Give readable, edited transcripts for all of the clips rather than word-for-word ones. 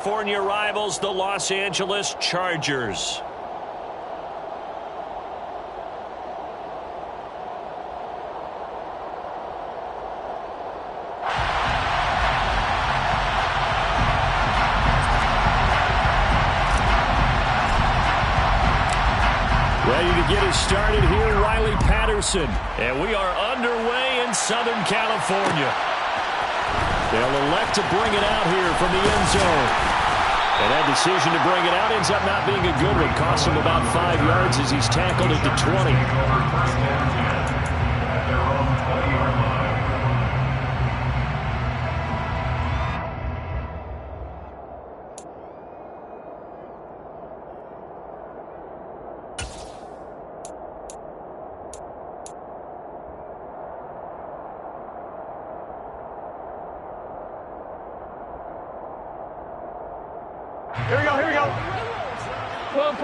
California rivals, the Los Angeles Chargers. Ready to get us started here, Riley Patterson. And we are underway in Southern California. They'll elect to bring it out here from the end zone. And that decision to bring it out ends up not being a good one. Costs him about 5 yards as he's tackled at the 20. Here we go. 12.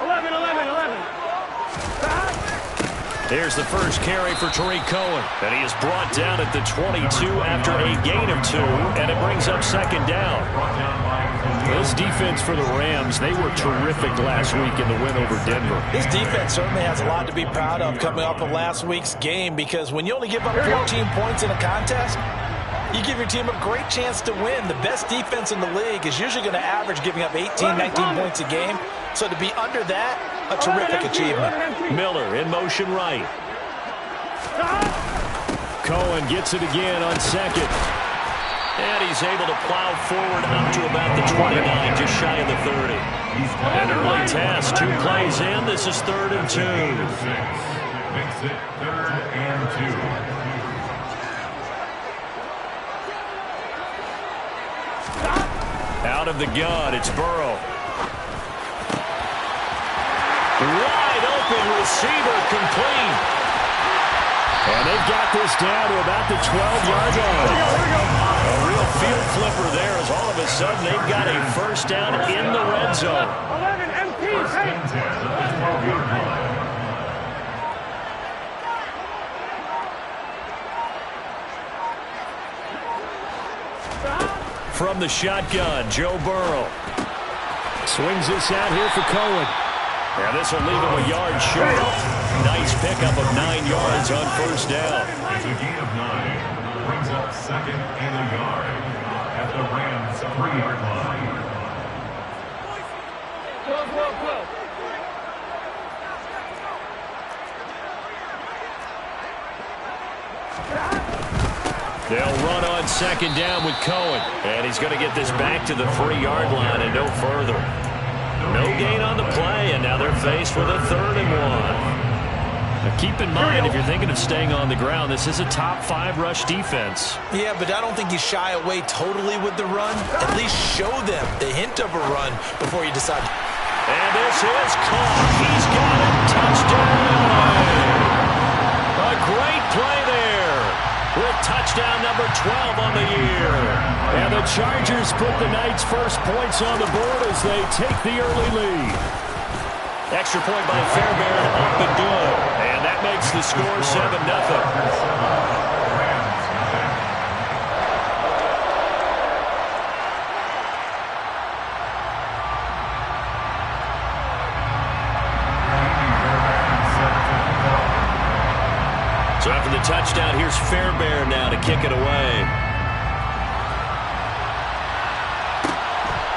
11. Here's the first carry for Tarik Cohen. And he is brought down at the 22 after a gain of 2. And it brings up second down. This defense for the Rams, they were terrific last week in the win over Denver. This defense certainly has a lot to be proud of coming off of last week's game, because when you only give up 14 points in a contest, you give your team a great chance to win. The best defense in the league is usually going to average giving up 18, 19 points a game. So to be under that, a terrific achievement. Miller in motion right. Cohen gets it again on second. And he's able to plow forward up to about the 29, just shy of the 30. An early task, 2 plays in. This is 3rd and 2. Makes it 3rd and 2. Out of the gun, it's Burrow. Wide open receiver, complete. And they've got this down to about the 12-yard line. A real field flipper there, as all of a sudden they've got a first down in the red zone. 11 MP. First and 10 at the 12-yard line. From the shotgun, Joe Burrow. Swings this out here for Cohen. And this will leave him a yard short. Nice pickup of 9 yards on first down. It's a gain of 9. Brings up 2nd and a yard at the Rams' 3-yard line. 12. They'll run on second down with Cohen. And he's going to get this back to the 3-yard line and no further. No gain on the play, and now they're faced with a 3rd and 1. Now keep in mind, if you're thinking of staying on the ground, this is a top 5 rush defense. Yeah, but I don't think you shy away totally with the run. At least show them the hint of a run before you decide. And this is caught. He's got it. Touchdown. A great play there, with touchdown number 12 on the year. And the Chargers put the night's first points on the board as they take the early lead. Extra point by Fairbairn, up and good. And that makes the score 7-0. So after the touchdown, here's Fairbairn now to kick it away.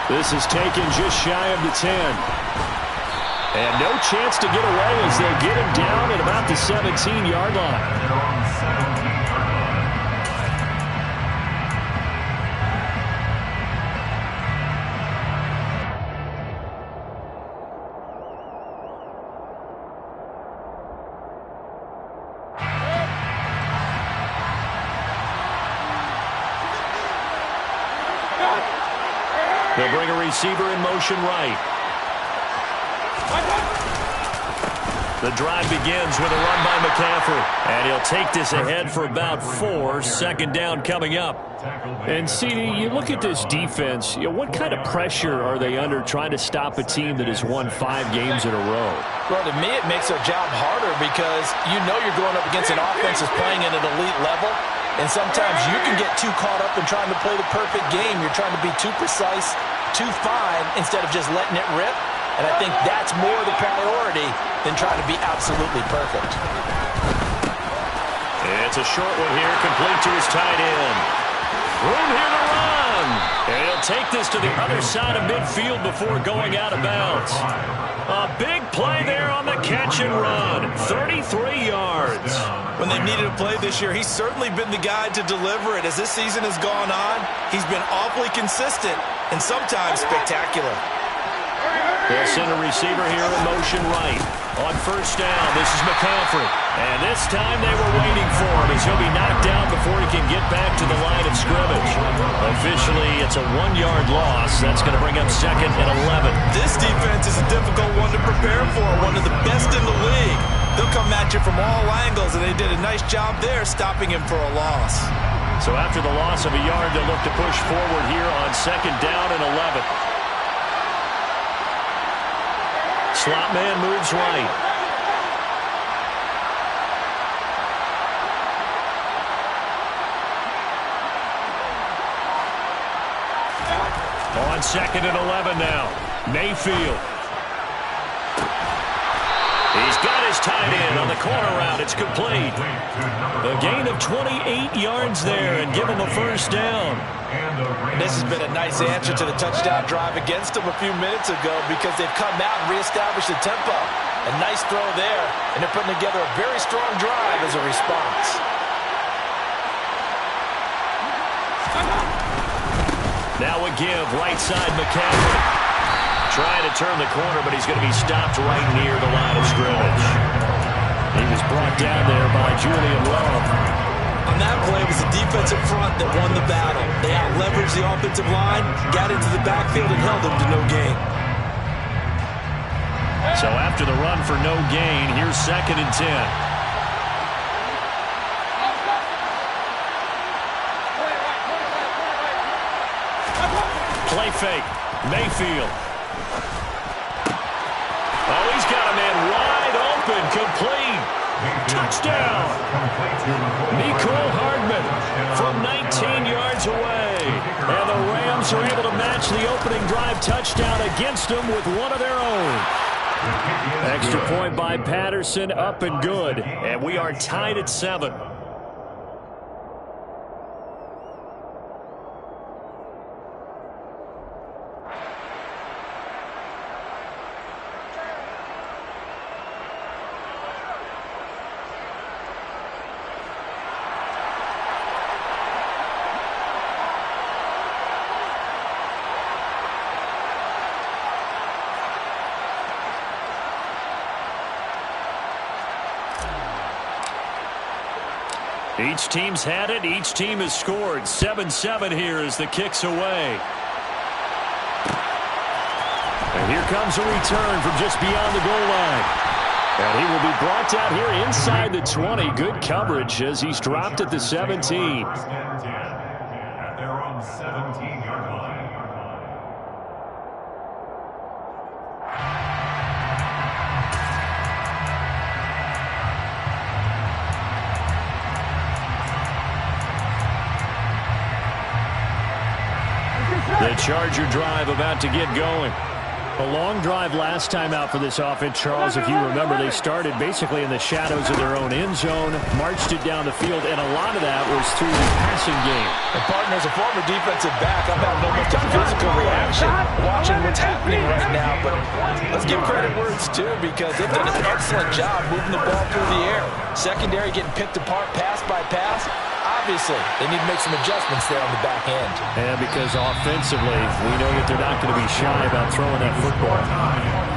This is taken just shy of the 10. And no chance to get away as they get him down at about the 17-yard line. They'll bring a receiver in motion right. The drive begins with a run by McCaffrey. And he'll take this ahead for about 4. Second down coming up. And, CD, you look at this defense, what kind of pressure are they under trying to stop a team that has won 5 games in a row? Well, to me, it makes their job harder because you know you're going up against an offense that's playing at an elite level. And sometimes you can get too caught up in trying to play the perfect game. You're trying to be too precise, too fine, instead of just letting it rip. And I think that's more the priority than trying to be absolutely perfect. It's a short one here, complete to his tight end. Room here to run. And he'll take this to the other side of midfield before going out of bounds. A big play there on the catch and run. 33 yards. When they've needed a play this year, he's certainly been the guy to deliver it. As this season has gone on, he's been awfully consistent and sometimes spectacular. They'll send a receiver here in motion right. On first down, this is McCaffrey. And this time they were waiting for him as he'll be knocked down before he can get back to the line of scrimmage. Officially, it's a 1-yard loss. That's going to bring up 2nd and 11. This defense is a difficult one to prepare for, one of the best in the league. They'll come at you from all angles, and they did a nice job there stopping him for a loss. So after the loss of a yard, they'll look to push forward here on 2nd down and 11. Slot man moves right. On 2nd and 11 now. Mayfield. He's got his tight end on the corner route. It's complete. A gain of 28 yards there and give him a first down. And this has been a nice answer to the touchdown drive against them a few minutes ago because they've come out and reestablished the tempo. A nice throw there, and they're putting together a very strong drive as a response. Now a give, right side McCaffrey. Trying to turn the corner, but he's going to be stopped right near the line of scrimmage. He was brought down there by Julian Love. On that play, it was the defensive front that won the battle. They out-leveraged the offensive line, got into the backfield, and held them to no gain. So after the run for no gain, here's 2nd and 10. Play fake. Mayfield. Oh, he's got a man wide open, complete. Touchdown. Mecole Hardman from 19 yards away. And the Rams are able to match the opening drive touchdown against them with one of their own. Extra point by Patterson, up and good. And we are tied at 7. Each team's had it. Each team has scored. 7-7 here as the kick's away. And here comes a return from just beyond the goal line. And he will be brought down here inside the 20. Good coverage as he's dropped at the 17. At their own 17-yard line. The Charger drive about to get going. A long drive last time out for this offense, Charles. If you remember, they started basically in the shadows of their own end zone, marched it down the field, and a lot of that was through the passing game. And, partner, as a former defensive back, I'm having almost a physical reaction watching what's happening right now. But let's give credit where it's due because they've done an excellent job moving the ball through the air. Secondary getting picked apart pass by pass. Obviously, they need to make some adjustments there on the back end. And because offensively, we know that they're not going to be shy about throwing that football.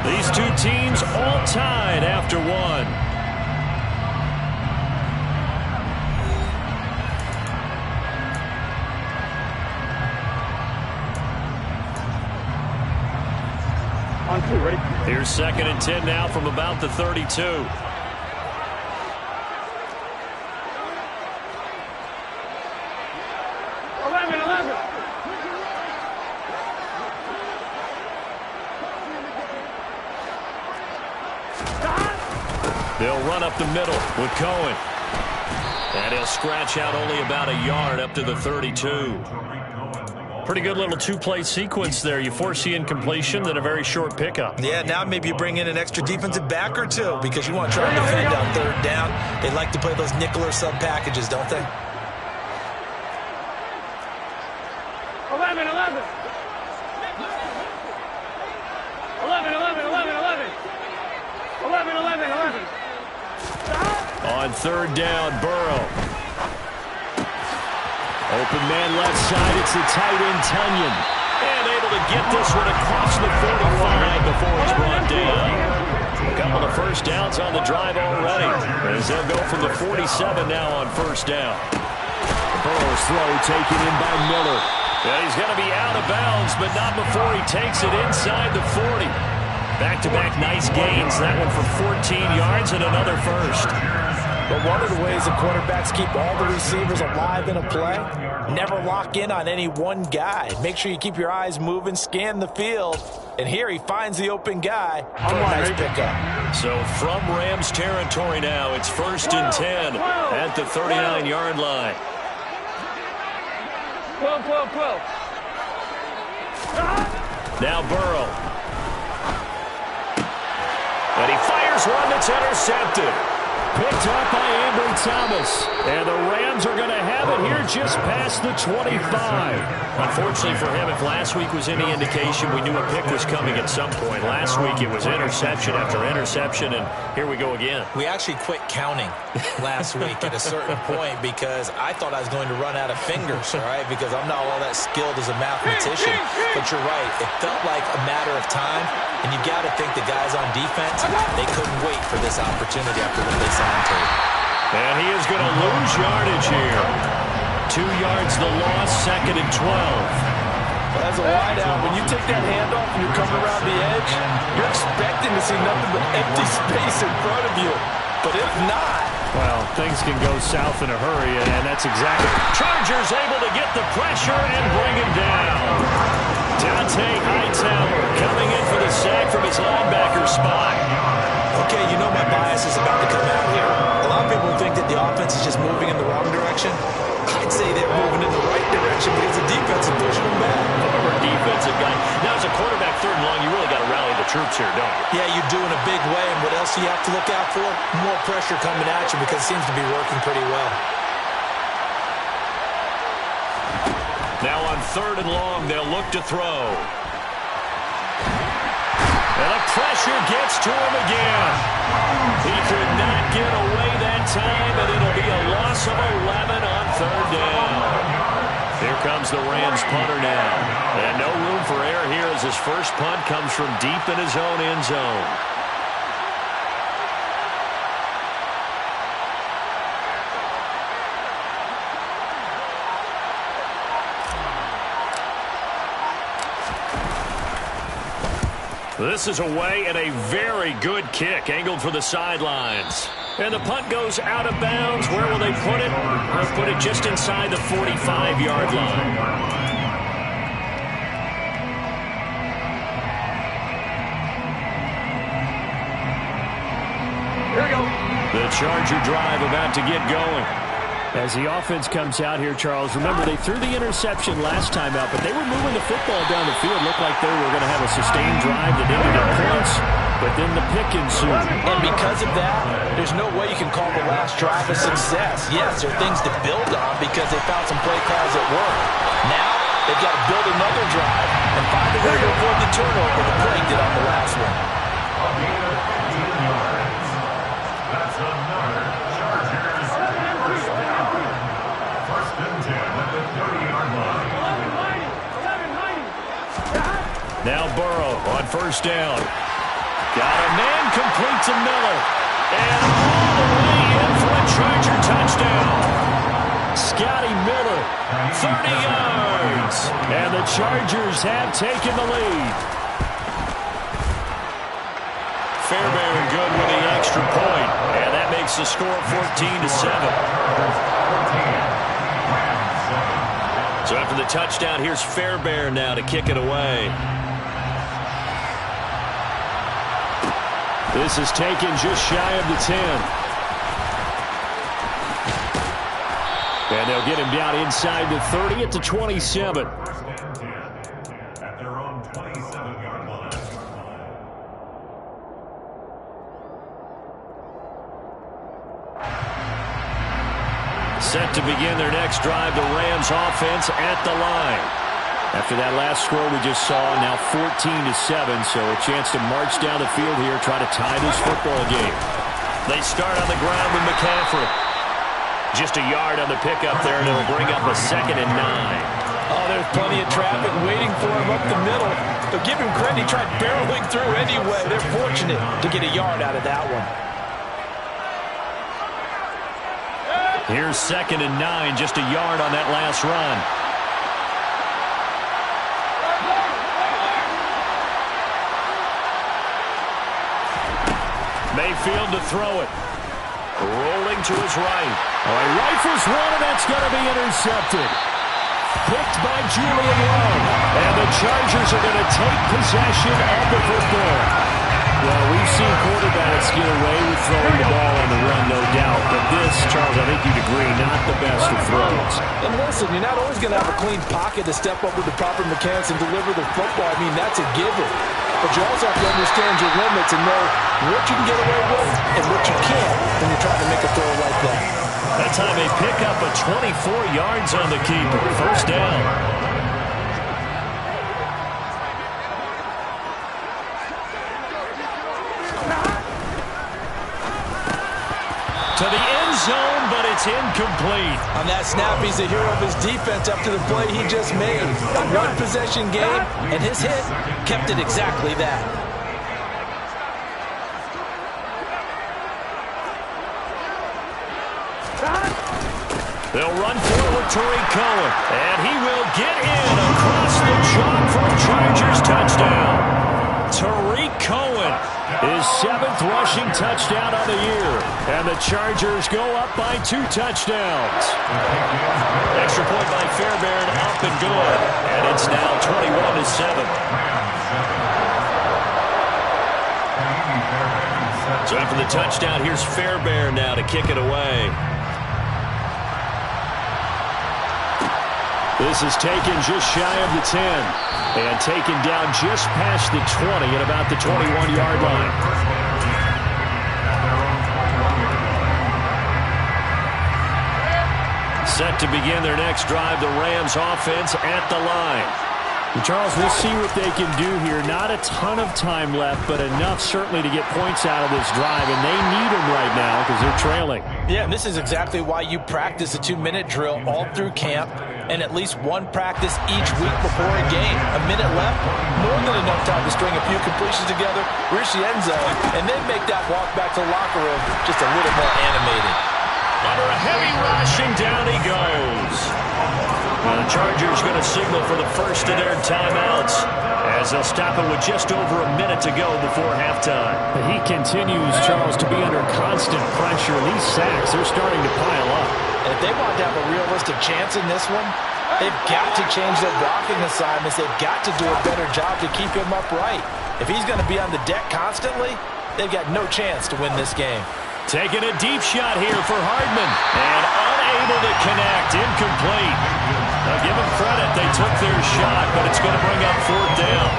These two teams all tied after one. On 2, ready? Here's 2nd and 10 now from about the 32. They'll run up the middle with Cohen. And he'll scratch out only about a yard up to the 32. Pretty good little two-play sequence there. You force the incompletion, then a very short pickup. Yeah, now maybe you bring in an extra defensive back or two because you want to try to defend on third down. They like to play those nickel or sub packages, don't they? 11. 11. On third down, Burrow. Open man left side, it's the tight end, Tunyon. And able to get this one across the 45 before it's brought down. A couple of first downs on the drive already. As they'll go from the 47 now on first down. Burrow's throw taken in by Miller. Yeah, he's going to be out of bounds, but not before he takes it inside the 40. Back-to-back nice gains. That one for 14 yards and another first. But one of the ways the quarterbacks keep all the receivers alive in a play, never lock in on any one guy. Make sure you keep your eyes moving, scan the field. And here he finds the open guy for a nice pickup. So from Rams territory now, it's 1st and 10 at the 39-yard line. 12. Now Burrow. And he fires one that's intercepted. Picked up by Ambry Thomas. And the Rams are going to have it here just past the 25. Unfortunately for him, if last week was any indication, we knew a pick was coming at some point. Last week it was interception after interception, and here we go again. We actually quit counting last week at a certain point because I thought I was going to run out of fingers, all right, because I'm not all that skilled as a mathematician. But you're right. It felt like a matter of time, and you got to think the guys on defense, they couldn't wait for this opportunity after what they saw on tape. And he is going to lose yardage here. 2 yards the loss, 2nd and 12. As a wideout, when you take that handoff and you're coming around the edge, you're expecting to see nothing but empty space in front of you. But if not... Well, things can go south in a hurry, and that's exactly... Chargers able to get the pressure and bring him down. Dante Hightower coming in for the sack from his linebacker spot. Okay, you know my bias is about to come out here. A lot of people think that the offense is just moving in the wrong direction. I'd say they're moving in the right direction because the defense is pushing them back. Former defensive guy. Now, as a quarterback, 3rd and long, you really got to rally the troops here, don't you? Yeah, you do in a big way. And what else do you have to look out for? More pressure coming at you because it seems to be working pretty well. Now on 3rd and long, they'll look to throw. And the pressure gets to him again. He could not get away that time, and it'll be a loss of 11 on 3rd down. Here comes the Rams punter now. And no room for error here as his first punt comes from deep in his own end zone. This is away and a very good kick angled for the sidelines. And the punt goes out of bounds. Where will they put it? They'll put it just inside the 45-yard line. Here we go. The Charger drive about to get going. As the offense comes out here, Charles, remember they threw the interception last time out, but they were moving the football down the field. Looked like they were going to have a sustained drive that ended in points, but then the pick ensued. And because of that, there's no way you can call the last drive a success. Yes, there are things to build on because they found some play calls that work. Now, they've got to build another drive and find a way to avoid the turnover the play did on the last one. That's another Chargers. First and 10 at the 30-yard line. Now Burrow on first down. Got a man complete to Miller. And all the way in for a Charger touchdown. Scotty Miller, 30 yards. And the Chargers have taken the lead. Fairbairn good with the extra point. And that makes the score 14-7. So after the touchdown, here's Fairbairn now to kick it away. This is taken just shy of the 10. And they'll get him down inside the 30 at the 27. First and 10 at their own 27-yard line. Set to begin their next drive, the Rams offense at the line. After that last score we just saw, now 14-7, so a chance to march down the field here, try to tie this football game. They start on the ground with McCaffrey. Just a yard on the pickup there, and it'll bring up a 2nd and 9. Oh, there's plenty of traffic waiting for him up the middle. But give him credit, he tried barreling through anyway. They're fortunate to get a yard out of that one. Here's 2nd and 9, just a yard on that last run. Mayfield to throw it. Rolling to his right. Oh, he rifles one, and that's going to be intercepted. Picked by Julian Love. And the Chargers are going to take possession of the football. Well, we've seen quarterbacks get away with throwing the ball on the run, no doubt. But this, Charles, I think you'd agree, not the best of throws. And listen, you're not always going to have a clean pocket to step up with the proper mechanics and deliver the football. I mean, that's a given. But you also have to understand your limits and know what you can get away with and what you can't when you're trying to make a throw like that. That time they pick up a 24 yards on the keeper. First down. To the end zone, but it's incomplete. On that snap, he's a hero of his defense up to the play he just made. A one-possession game, and his hit kept it exactly that. They'll run forward Tariq Cohen, and he will get in across the chalk for a Chargers touchdown. Tariq Cohen, his 7th rushing touchdown of the year, and the Chargers go up by 2 touchdowns. Extra point by Fairbairn, up and good, and it's now 21-7. So after the touchdown, here's Fairbairn now to kick it away. This is taken just shy of the 10 and taken down just past the 20 at about the 21-yard line. Set to begin their next drive, the Rams offense at the line. Charles, we'll see what they can do here. Not a ton of time left, but enough certainly to get points out of this drive, and they need them right now because they're trailing. Yeah, and this is exactly why you practice a 2-minute drill all through camp and at least one practice each week before a game. A minute left, more than enough time to string a few completions together, reach the end zone, and then make that walk back to the locker room just a little more animated. Under a heavy rush, and down he goes. Well, the Chargers going to signal for the first of their timeouts as they'll stop it with just over a minute to go before halftime. He continues, Charles, to be under constant pressure. These sacks, they're starting to pile up. And if they want to have a realistic chance in this one, they've got to change their blocking assignments. They've got to do a better job to keep him upright. If he's going to be on the deck constantly, they've got no chance to win this game. Taking a deep shot here for Hardman. And unable to connect. Incomplete. Now give them credit. They took their shot, but it's going to bring up 4th down.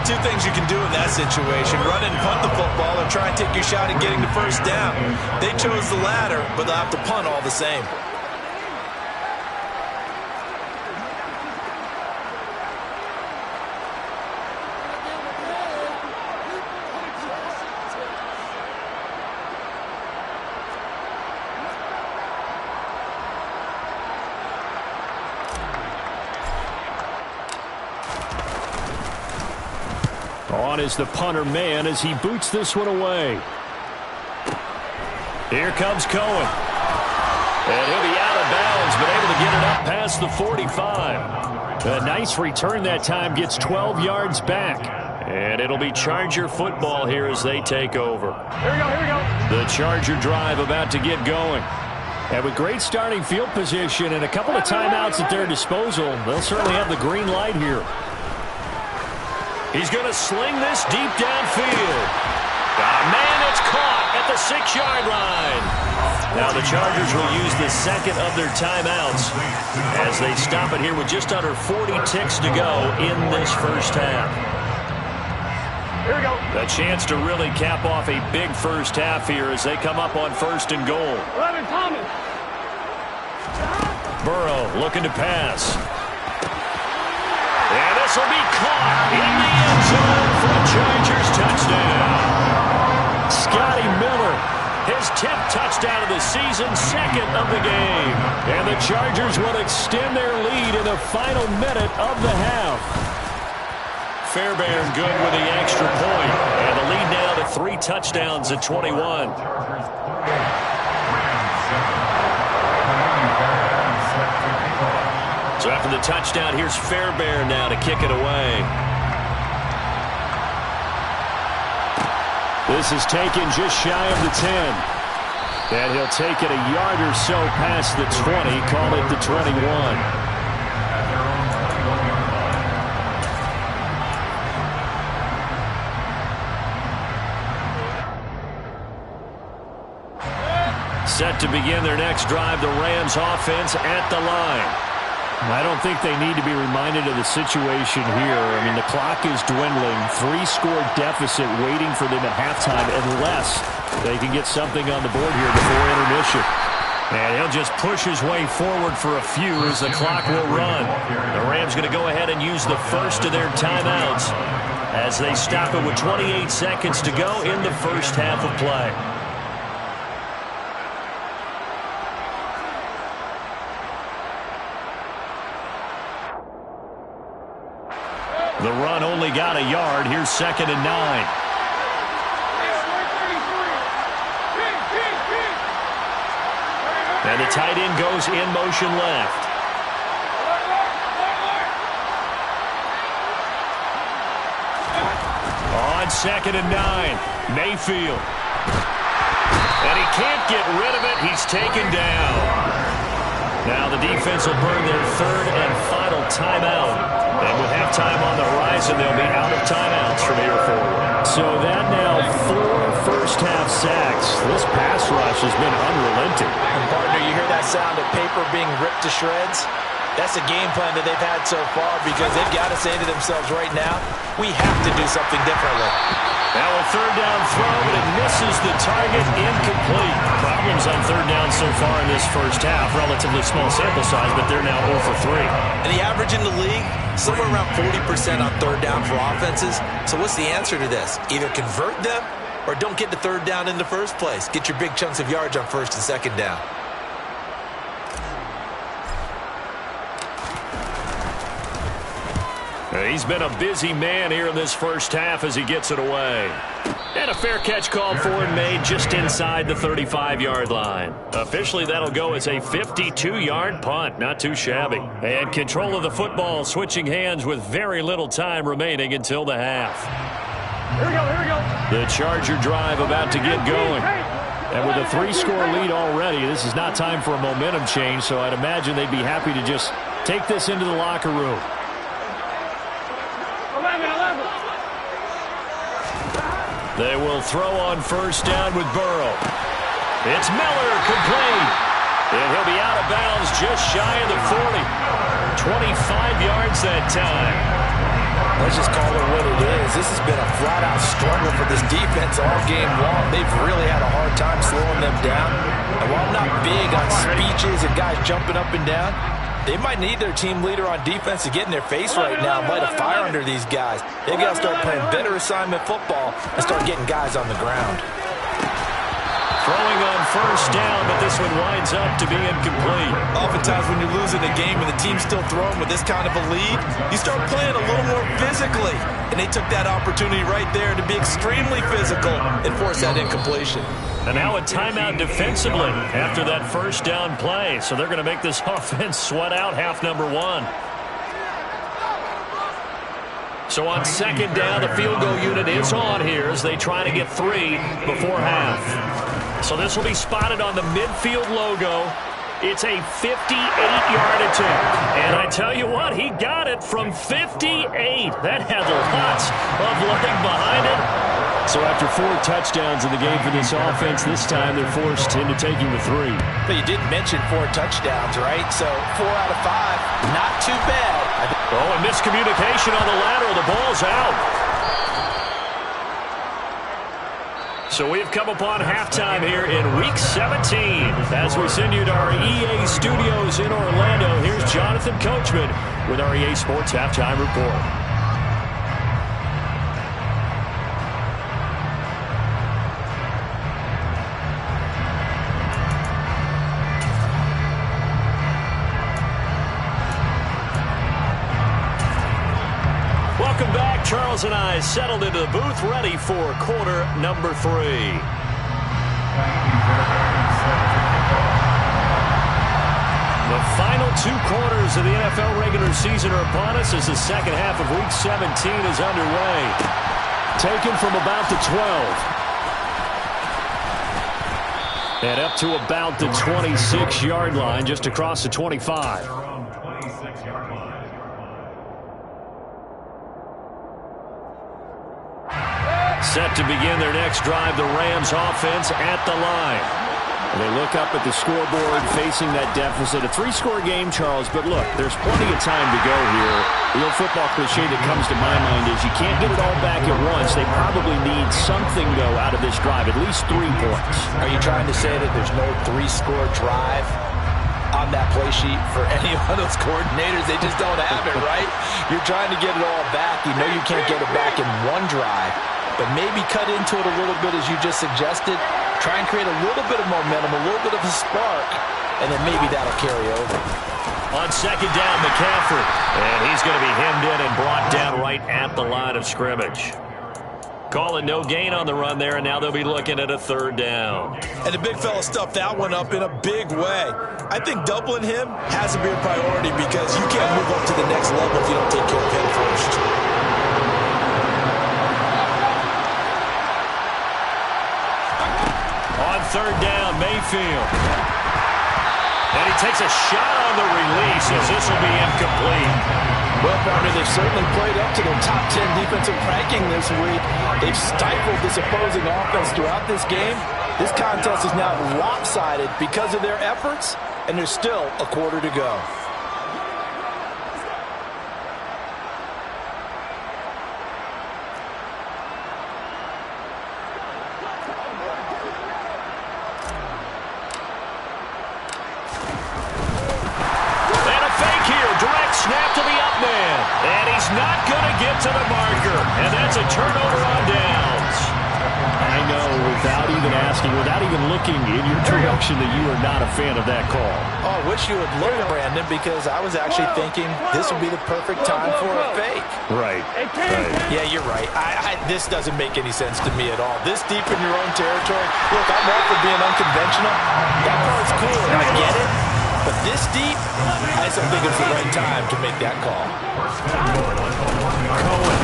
2 things you can do in that situation. Run and punt the football or try and take your shot at getting the first down. They chose the latter, but they'll have to punt all the same. On is the punter man as he boots this one away. Here comes Cohen. And he'll be out of bounds, but able to get it up past the 45. A nice return that time, gets 12 yards back. And it'll be Charger football here as they take over. Here we go. The Charger drive about to get going. And with great starting field position and a couple of timeouts at their disposal, they'll certainly have the green light here. He's going to sling this deep downfield. Man, it's caught at the 6-yard line. Now the Chargers will use the second of their timeouts as they stop it here with just under 40 ticks to go in this first half. Here we go. A chance to really cap off a big first half here as they come up on 1st and goal. 11, Thomas. Burrow looking to pass. And this will be caught in the end zone for a Chargers touchdown. Scotty Miller, his 10th touchdown of the season, 2nd of the game. And the Chargers will extend their lead in the final minute of the half. Fairbairn good with the extra point. And the lead now to 3 touchdowns at 21. So after the touchdown, here's Fairbairn now to kick it away. This is taken just shy of the 10. And he'll take it a yard or so past the 20, call it the 21. Set to begin their next drive, the Rams offense at the line. I don't think they need to be reminded of the situation here. I mean, the clock is dwindling. 3-score deficit waiting for them at halftime unless they can get something on the board here before intermission. And he'll just push his way forward for a few as the clock will run. The Rams going to go ahead and use the first of their timeouts as they stop it with 28 seconds to go in the first half of play. The run only got a yard. Here's 2nd and 9. And the tight end goes in motion left. On 2nd and 9, Mayfield. And he can't get rid of it. He's taken down. Now the defense will burn their 3rd and final timeout. And with halftime on the horizon, they'll be out of timeouts from here forward. So that now 4 first-half sacks. This pass rush has been unrelenting. And partner, you hear that sound of paper being ripped to shreds? That's the game plan that they've had so far because they've got to say to themselves right now, we have to do something differently. Now a 3rd down throw, but it misses the target, incomplete. Problems on 3rd down so far in this first half. Relatively small sample size, but they're now 0 for 3. And the average in the league, somewhere around 40% on 3rd down for offenses. So what's the answer to this? Either convert them or don't get the 3rd down in the first place. Get your big chunks of yards on 1st and 2nd down. He's been a busy man here in this first half as he gets it away. And a fair catch called for and made just inside the 35-yard line. Officially, that'll go as a 52-yard punt. Not too shabby. And control of the football switching hands with very little time remaining until the half. Here we go, here we go. The Charger drive about to get going. And with a 3-score lead already, this is not time for a momentum change, so I'd imagine they'd be happy to just take this into the locker room. 11. They will throw on 1st down with Burrow. It's Miller, complete. And he'll be out of bounds just shy of the 40. 25 yards that time. Let's just call it what it is. This has been a flat-out struggle for this defense all game long. They've really had a hard time slowing them down. And while I'm not big on speeches and guys jumping up and down, they might need their team leader on defense to get in their face right now and light a fire under these guys. They've got to start playing better assignment football and start getting guys on the ground. Throwing on 1st down, but this one winds up to be incomplete. Oftentimes when you're losing a game and the team's still throwing with this kind of a lead, you start playing a little more physically. And they took that opportunity right there to be extremely physical and force that incompletion. And now a timeout defensively after that 1st down play. So they're going to make this offense sweat out half number 1. So on 2nd down, the field goal unit is on here as they try to get 3 before half. So this will be spotted on the midfield logo. It's a 58-yard attempt. And I tell you what, he got it from 58. That had lots of leg behind it. So after 4 touchdowns in the game for this offense, this time they're forced into taking the 3. But you did mention 4 touchdowns, right? So 4 out of 5, not too bad. Oh, and miscommunication on the lateral. The ball's out. So we've come upon halftime here in Week 17. As we send you to our EA studios in Orlando, here's Jonathan Coachman with our EA Sports Halftime Report. Welcome back. Charles and I settled into the booth, ready for quarter number 3. The final 2 quarters of the NFL regular season are upon us as the second half of Week 17 is underway. Taken from about the 12. And up to about the 26-yard line, just across the 25. Set to begin their next drive, the Rams offense at the line. And they look up at the scoreboard facing that deficit. A 3-score game, Charles, but look, there's plenty of time to go here. The old football cliche that comes to my mind is you can't get it all back at once. They probably need something, though, out of this drive, at least 3 points. Are you trying to say that there's no 3-score drive on that play sheet for any one of those coordinators? They just don't have it, right? You're trying to get it all back. You know you can't get it back in one drive. But maybe cut into it a little bit as you just suggested. Try and create a little bit of momentum, a little bit of a spark, and then maybe that'll carry over. On second down, McCaffrey. And he's going to be hemmed in and brought down right at the line of scrimmage. Calling no gain on the run there, and now they'll be looking at a 3rd down. And the big fella stuffed that one up in a big way. I think doubling him has to be a priority because you can't move up to the next level if you don't take care of him first. On 3rd down, Mayfield. And he takes a shot on the release as this will be incomplete. Well, partner, they've certainly played up to their top 10 defensive ranking this week. They've stifled this opposing offense throughout this game. This contest is now lopsided because of their efforts, and there's still a quarter to go. Snap to the up man. And he's not going to get to the marker. And that's a turnover on downs. I know, without even asking, without even looking in your direction, that you are not a fan of that call. Oh, I wish you would look, Brandon, because I was actually thinking this would be the perfect time for a fake. Right. Yeah, you're right. This doesn't make any sense to me at all. This deep in your own territory. Look, I'm all for being unconventional. That part's cool. I get it. But this deep, I just don't think it's the right time to make that call. Cohen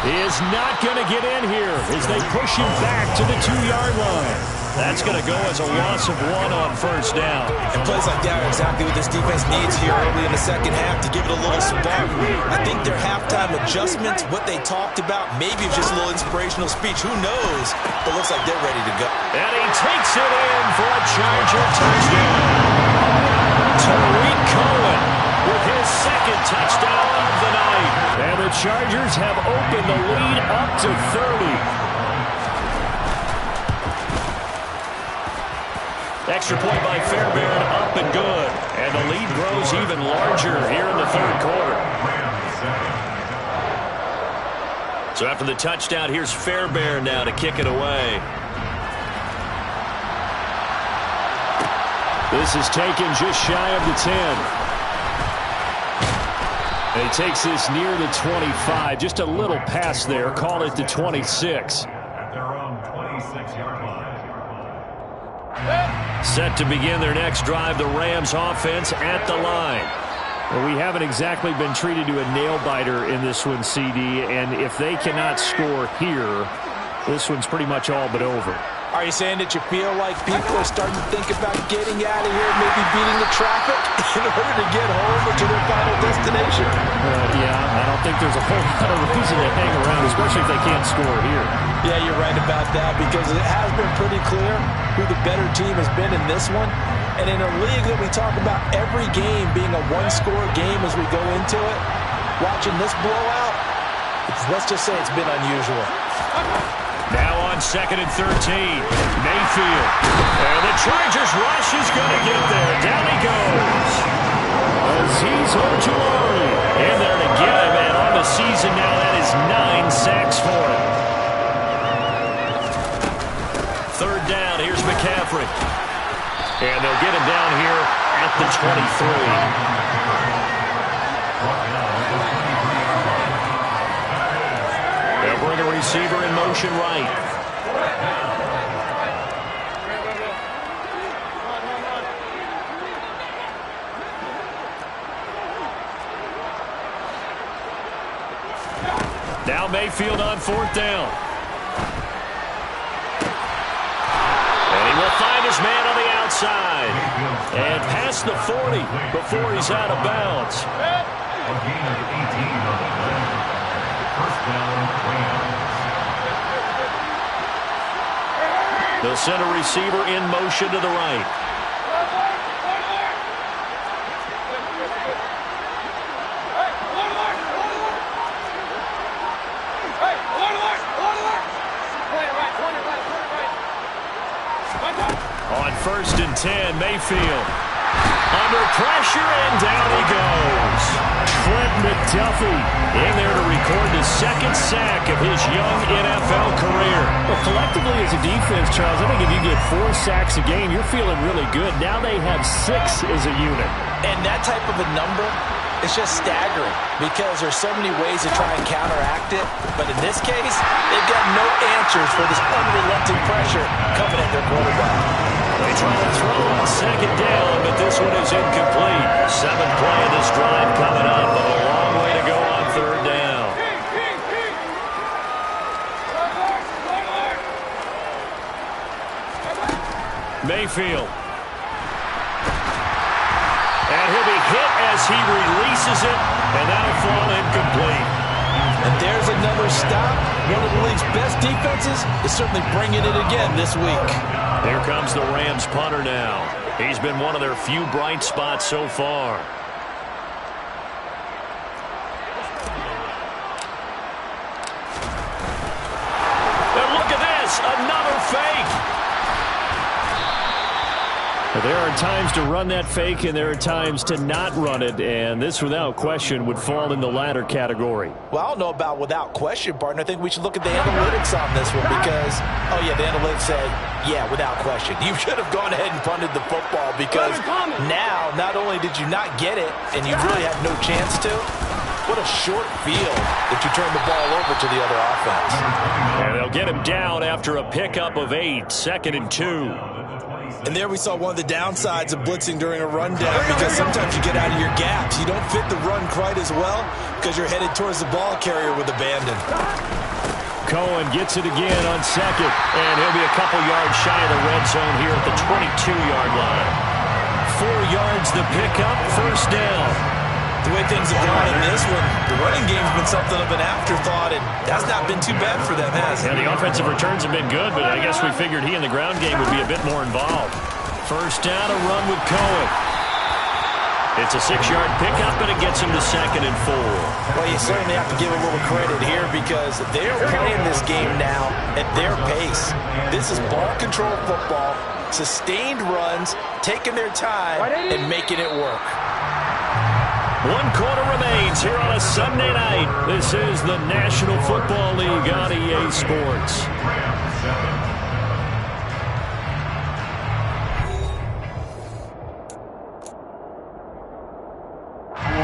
is not going to get in here as they push him back to the 2-yard line. That's going to go as a loss of 1 on 1st down. And plays like that are exactly what this defense needs here early in the second half to give it a little spark. I think their halftime adjustments, what they talked about, maybe it's just a little inspirational speech. Who knows? But looks like they're ready to go. And he takes it in for a Charger touchdown. Tariq Cohen with his 2nd touchdown of the night. And the Chargers have opened the lead up to 30. Extra point by Fairbairn, up and good. And the lead grows even larger here in the 3rd quarter. So after the touchdown, here's Fairbairn now to kick it away. This is taken just shy of the 10. And he takes this near the 25. Just a little pass there. Call it the 26. At their own 26-yard line. Set to begin their next drive, the Rams offense at the line. Well, we haven't exactly been treated to a nail-biter in this one, CD. And if they cannot score here, this one's pretty much all but over. Are you saying that you feel like people are starting to think about getting out of here, maybe beating the traffic in order to get home or to their final destination? Yeah, I don't think there's a whole lot of reason to hang around, especially if they can't score here. Yeah, you're right about that because it has been pretty clear who the better team has been in this one. And in a league that we talk about every game being a one-score game as we go into it, watching this blowout, let's just say it's been unusual. Now on 2nd and 13, Mayfield. And the Chargers rush is going to get there. Down he goes. Azeez Ojulari in there to get him. And on the season now, that is 9 sacks for him. 3rd down, here's McCaffrey. And they'll get him down here at the 23. They'll bring a receiver in motion right. Now Mayfield on 4th down. And he will find his man on the outside. And past the 40 before he's out of bounds. A gain of 18 on the play. First down, Rams. The center receiver in motion to the right. On 1st and 10, Mayfield. Under pressure, and down he goes. Clint McDuffie in there to record the 2nd sack of his young NFL career. Well, collectively as a defense, Charles, I think if you get 4 sacks a game, you're feeling really good. Now they have 6 as a unit. And that type of a number, it's just staggering because there's so many ways to try and counteract it. But in this case, they've got no answers for this unrelenting pressure coming at their quarterback. They try to throw on 2nd down, but this one is incomplete. 7th play of this drive coming up, but a long way to go on 3rd down. Mayfield. And he'll be hit as he releases it, and that'll fall incomplete. And there's another stop. One of the league's best defenses is certainly bringing it again this week. Here comes the Rams punter now. He's been one of their few bright spots so far. And look at this, another fake. There are times to run that fake, and there are times to not run it, and this, without question, would fall in the latter category. Well, I don't know about without question, partner. I think we should look at the analytics on this one because, oh, yeah, the analytics say, yeah, without question. You should have gone ahead and punted the football because now, not only did you not get it, and you really had no chance to, what a short field that you turned the ball over to the other offense. And they'll get him down after a pickup of 8, 2nd and 2. And there we saw one of the downsides of blitzing during a rundown because sometimes you get out of your gaps. You don't fit the run quite as well because you're headed towards the ball carrier with abandon. Cohen gets it again on 2nd, and he'll be a couple yards shy of the red zone here at the 22-yard line. 4 yards the pickup, 1st down. The way things have gone in this one, the running game's been something of an afterthought, and that's not been too bad for them, has it? And the offensive returns have been good, but I guess we figured he in the ground game would be a bit more involved. 1st down, a run with Cohen. It's a 6-yard pickup, and it gets him to 2nd and 4. Well, you certainly have to give a little credit here because they're playing this game now at their pace. This is ball control football, sustained runs, taking their time, and making it work. 1 quarter remains here on a Sunday night. This is the National Football League on EA Sports.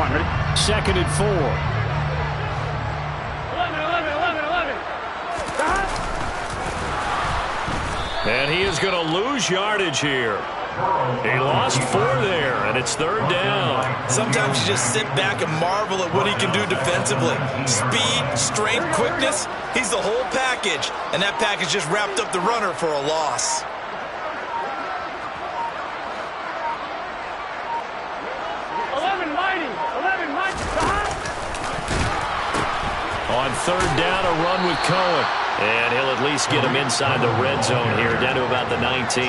Ready? 2nd and 4. 11. And he is going to lose yardage here. He lost 4 there, and it's 3rd down. Sometimes you just sit back and marvel at what he can do defensively. Speed, strength, quickness, he's the whole package. And that package just wrapped up the runner for a loss. On 3rd down, a run with Cohen. And he'll at least get him inside the red zone here, down to about the 19.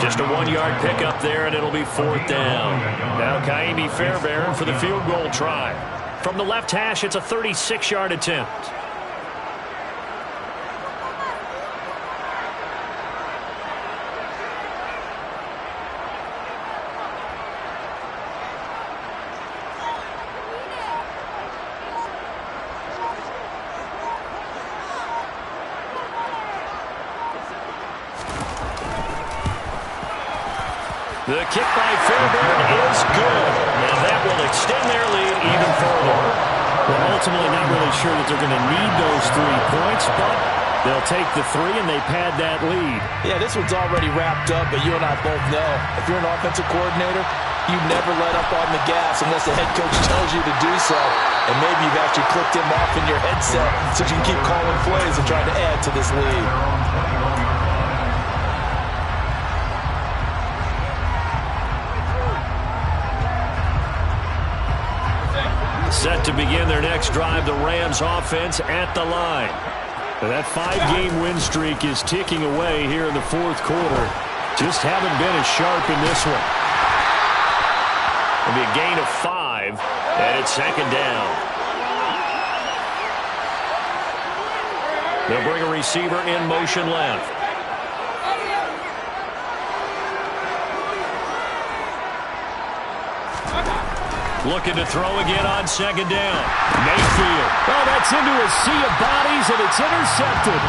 Just a 1-yard pickup there, and it'll be 4th down. Now Kaimi Fairbairn for the field goal try. From the left hash, it's a 36-yard attempt. The kick by Fairbairn is good, and that will extend their lead even further. Well, ultimately not really sure that they're going to need those 3 points, but they'll take the 3 and they pad that lead. Yeah, this one's already wrapped up, but you and I both know if you're an offensive coordinator, you never let up on the gas unless the head coach tells you to do so. And maybe you've actually clicked him off in your headset so you can keep calling plays and trying to add to this lead. Set to begin their next drive, the Rams offense at the line. That 5-game win streak is ticking away here in the 4th quarter. Just haven't been as sharp in this one. It'll be a gain of 5, and it's 2nd down. They'll bring a receiver in motion left. Looking to throw again on 2nd down. Mayfield. Oh, that's into a sea of bodies, and it's intercepted.